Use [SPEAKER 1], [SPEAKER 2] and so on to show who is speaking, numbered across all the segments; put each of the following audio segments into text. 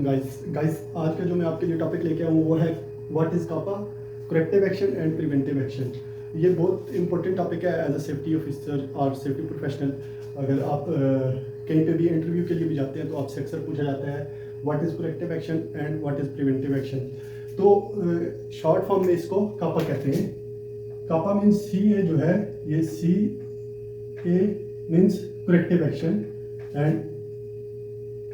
[SPEAKER 1] Guys आज का जो मैं आपके लिए टॉपिक लेके आया हूँ वो है what is CAPA, corrective action and preventive action. ये बहुत इंपॉर्टेंट टॉपिक है एज अ सेफ्टी ऑफिसर और सेफ्टी प्रोफेशनल। अगर आप कहीं पे भी इंटरव्यू के लिए भी जाते हैं तो आपसे अक्सर पूछा जाता है what is corrective action and what is preventive action. तो शॉर्ट फॉर्म में इसको कापा कहते हैं। कापा मीन्स सी ए जो है, ये C A means corrective action and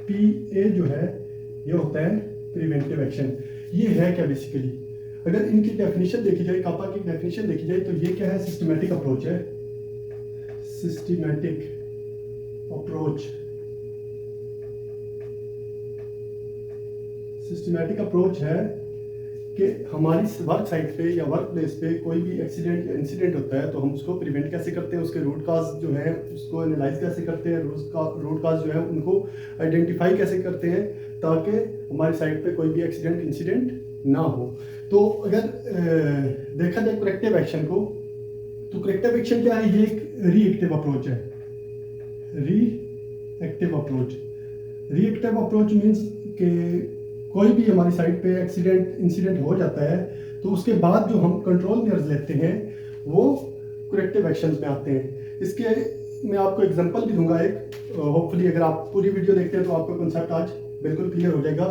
[SPEAKER 1] P A जो है ये होता है प्रिवेंटिव एक्शन। ये है क्या बेसिकली, अगर इनकी डेफिनेशन देखी जाए, कापा की डेफिनेशन देखी जाए तो ये क्या है, सिस्टमैटिक अप्रोच है। सिस्टमैटिक अप्रोच, सिस्टमैटिक अप्रोच है कि हमारी वर्क साइट पे या वर्क प्लेस पे कोई भी एक्सीडेंट या इंसिडेंट होता है तो हम उसको प्रिवेंट कैसे करते हैं, उसके रूट काज जो है उसको एनालाइज कैसे करते हैं, रूट काज जो है उनको आइडेंटिफाई कैसे करते हैं ताकि हमारी साइट पे कोई भी एक्सीडेंट इंसिडेंट ना हो। तो अगर देखा जाए करेक्टिव एक्शन को, तो करेक्टिव एक्शन क्या है, ये एक रिएक्टिव अप्रोच है। Reactive approach, reactive approach means कि कोई भी हमारी साइट पे एक्सीडेंट इंसिडेंट हो जाता है तो उसके बाद जो हम कंट्रोल मेजर्स लेते हैं वो करेक्टिव एक्शंस में आते हैं। इसके मैं आपको एग्जांपल भी दूंगा एक, होपफुली अगर आप पूरी वीडियो देखते हैं तो आपका कंसेप्ट आज बिल्कुल क्लियर हो जाएगा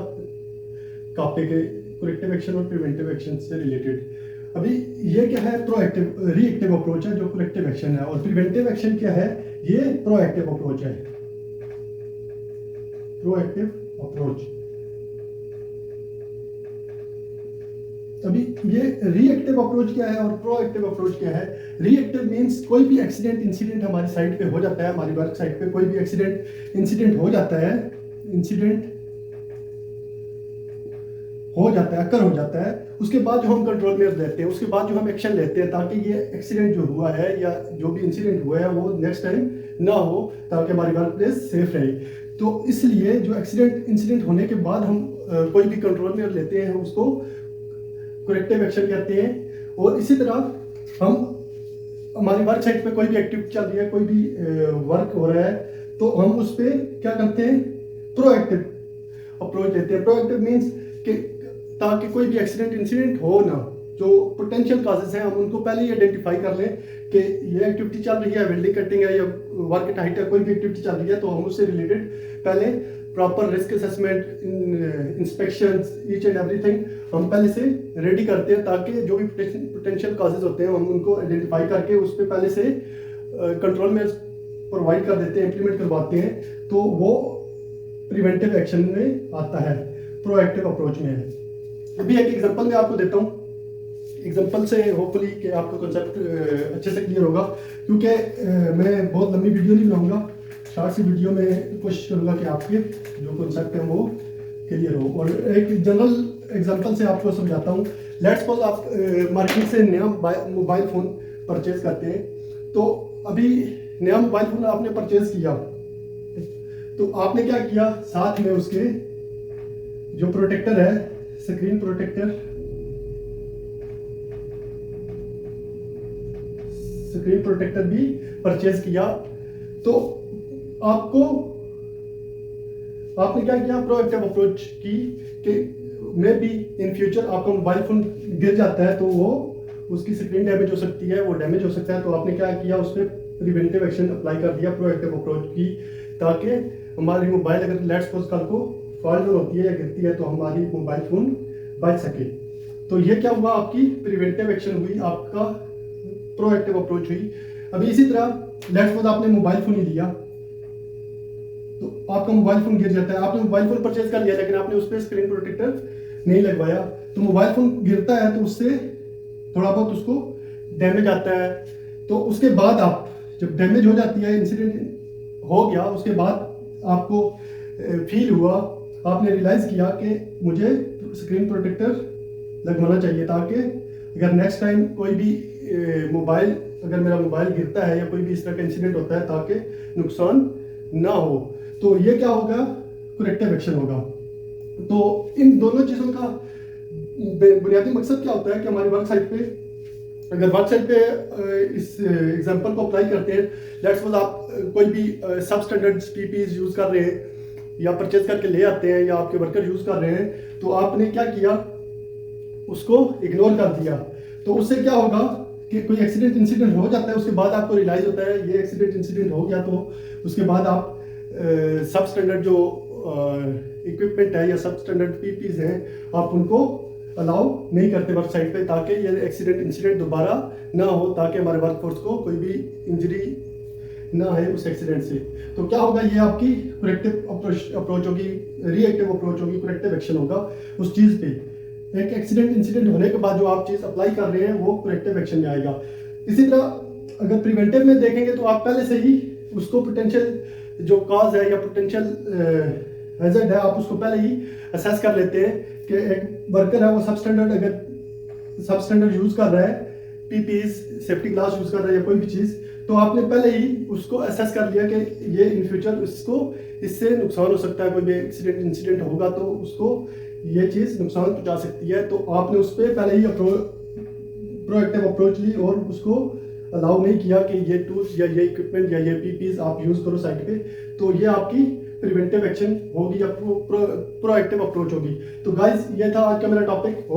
[SPEAKER 1] कापे के करेक्टिव एक्शन और प्रिवेंटिव एक्शन से रिलेटेड। अभी ये क्या है, प्रोएक्टिव रिएक्टिव अप्रोच है जो करेक्टिव एक्शन है, और प्रिवेंटिव एक्शन क्या है, ये प्रोएक्टिव अप्रोच है। Proactive approach. अभी ये रिएक्टिव अप्रोच क्या है और प्रोएक्टिव अप्रोच क्या है। रिएक्टिव मींस कोई भी एक्सीडेंट इंसिडेंट हमारी साइट पे हो जाता है, हमारी वर्क साइट पे कोई भी एक्सीडेंट इंसिडेंट हो जाता है, इंसिडेंट हो जाता है, अक्कर हो जाता है, उसके बाद जो हम कंट्रोल में लेते हैं, उसके बाद जो हम एक्शन लेते हैं ताकि ये एक्सीडेंट जो हुआ है या जो भी इंसिडेंट हुआ है वो नेक्स्ट टाइम ना हो, ताकि हमारी वर्क प्लेस सेफ रहे। तो इसलिए जो एक्सीडेंट इंसिडेंट होने के बाद हम कोई भी कंट्रोल में लेते हैं उसको करेक्टिव एक्शन कहते हैं। और इसी तरह हम हमारी वर्क साइट पे कोई भी एक्टिविटी चल रही है, कोई भी वर्क हो रहा है तो हम उस पर क्या करते हैं, प्रोएक्टिव अप्रोच लेते हैं। प्रोएक्टिव मीन्स कि ताकि कोई भी एक्सीडेंट इंसिडेंट हो ना, जो पोटेंशियल काजेस हैं हम उनको पहले ही आइडेंटिफाई कर लें कि ये एक्टिविटी चल रही है, वेल्डिंग कटिंग है या वर्क एट हाइट है, कोई भी एक्टिविटी चल रही है तो हम उससे रिलेटेड पहले proper risk assessment, inspections, each and everything हम पहले से रेडी करते हैं ताकि जो भी पोटेंशियल काजेस होते हैं हम उनको आइडेंटिफाई करके उस पर पहले से कंट्रोल में प्रोवाइड कर देते हैं, इम्प्लीमेंट करवाते हैं। तो वो प्रिवेंटिव एक्शन में आता है, प्रोएक्टिव अप्रोच में है। अभी एक एग्जांपल मैं आपको देता हूँ, एग्जांपल से होपफुली कि आपको कंसेप्ट अच्छे से क्लियर होगा, क्योंकि मैं बहुत लंबी वीडियो नहीं बनाऊंगा, शॉर्ट सी वीडियो में कोशिश करूंगा कि आपके जो कंसेप्ट है वो क्लियर हो। और एक जनरल एग्जांपल से आपको समझाता हूँ। लेट्स सपोज आप मार्केट से नया मोबाइल फ़ोन परचेज करते हैं, तो अभी नया मोबाइल फ़ोन आपने परचेज किया तो आपने क्या किया, साथ में उसके जो प्रोटेक्टर है, स्क्रीन प्रोटेक्टर, स्क्रीन प्रोटेक्टर भी परचेज किया। तो आपने क्या किया, प्रोएक्टिव अप्रोच की कि मे बी इन फ्यूचर आपका मोबाइल फोन गिर जाता है तो वो उसकी स्क्रीन डैमेज हो सकती है, वो डैमेज हो सकता है, तो आपने क्या किया, उस पर प्रिवेंटिव एक्शन अप्लाई कर दिया, प्रोएक्टिव अप्रोच की, ताकि हमारी मोबाइल अगर लेट्स सपोज कल को फॉल्ट होती है या गिरती है तो हमारी मोबाइल फोन बच सके। तो ये क्या हुआ, आपकी प्रिवेंटिव एक्शन हुई, आपका प्रोएक्टिव अप्रोच हुई। अभी इसी तरह लेट्स सपोज आपने मोबाइल फोन ही लिया तो आपका मोबाइल फोन गिर जाता है, आपने मोबाइल फोन परचेज कर लिया लेकिन आपने उस पर स्क्रीन प्रोटेक्टर नहीं लगवाया, तो मोबाइल फोन गिरता है तो उससे थोड़ा बहुत उसको डैमेज आता है। तो उसके बाद आप जब डैमेज हो जाती है, इंसिडेंट हो गया, उसके बाद आपको फील हुआ, आपने रियलाइज किया कि मुझे स्क्रीन प्रोटेक्टर लगवाना चाहिए ताकि अगर नेक्स्ट टाइम कोई भी मोबाइल, अगर मेरा मोबाइल गिरता है या कोई भी इस तरह का इंसिडेंट होता है ताकि नुकसान ना हो। तो ये क्या होगा, करेक्टिव एक्शन होगा। तो इन दोनों चीज़ों का बुनियादी मकसद क्या होता है कि हमारी वर्क साइट पे, अगर वर्क साइट पे इस एग्जांपल को अप्लाई करते हैं, लेट्स सपोज आप कोई भी सब स्टैंडर्ड पीपीज यूज़ कर रहे हैं या परचेज करके ले आते हैं या आपके वर्कर यूज़ कर रहे हैं, तो आपने क्या किया, उसको इग्नोर कर दिया, तो उससे क्या होगा कि कोई एक्सीडेंट इंसिडेंट हो जाता है, उसके बाद आपको रियलाइज़ होता है ये एक्सीडेंट इंसिडेंट हो गया, तो उसके बाद आप सब स्टैंडर्ड जो इक्विपमेंट है या सब स्टैंडर्ड पीपीज हैं आप उनको अलाउ नहीं करते वेबसाइट पे, ताकि ये एक्सीडेंट इंसिडेंट दोबारा ना हो, ताकि हमारे वर्कफोर्स को कोई भी इंजरी ना है उस एक्सीडेंट से। तो क्या होगा, ये आपकी करेक्टिव अप्रोच होगी, रिएक्टिव अप्रोच होगी, करेक्टिव एक्शन होगा उस चीज़ पे। एक एक्सीडेंट इंसिडेंट होने के बाद जो आप चीज़ अप्लाई कर रहे हैं वो करेक्टिव एक्शन में आएगा। इसी तरह अगर प्रिवेंटिव में देखेंगे तो आप पहले से ही उसको पोटेंशियल जो कॉज है या पोटेंशियल हैजर्ड है, आप उसको पहले ही असेस कर लेते हैं कि एक वर्कर है वो सब स्टैंडर्ड यूज़ कर रहा है, पीपीज सेफ्टी ग्लास यूज़ कर रहा है या कोई भी चीज़, तो आपने पहले ही उसको असेस कर लिया कि ये इन फ्यूचर इससे नुकसान हो सकता है, कोई भी एक्सीडेंट इंसिडेंट होगा तो उसको ये चीज़ नुकसान पहुंचा सकती है। तो आपने उस पर पहले ही प्रोएक्टिव अप्रोच ली और उसको अलाउ नहीं किया कि ये टूल्स या ये इक्विपमेंट या ये पीपीज आप यूज़ करो साइट पे। तो ये आपकी प्रिवेंटिव एक्शन होगी या प्रोएक्टिव अप्रोच होगी। तो गाइज ये था आज का मेरा टॉपिक।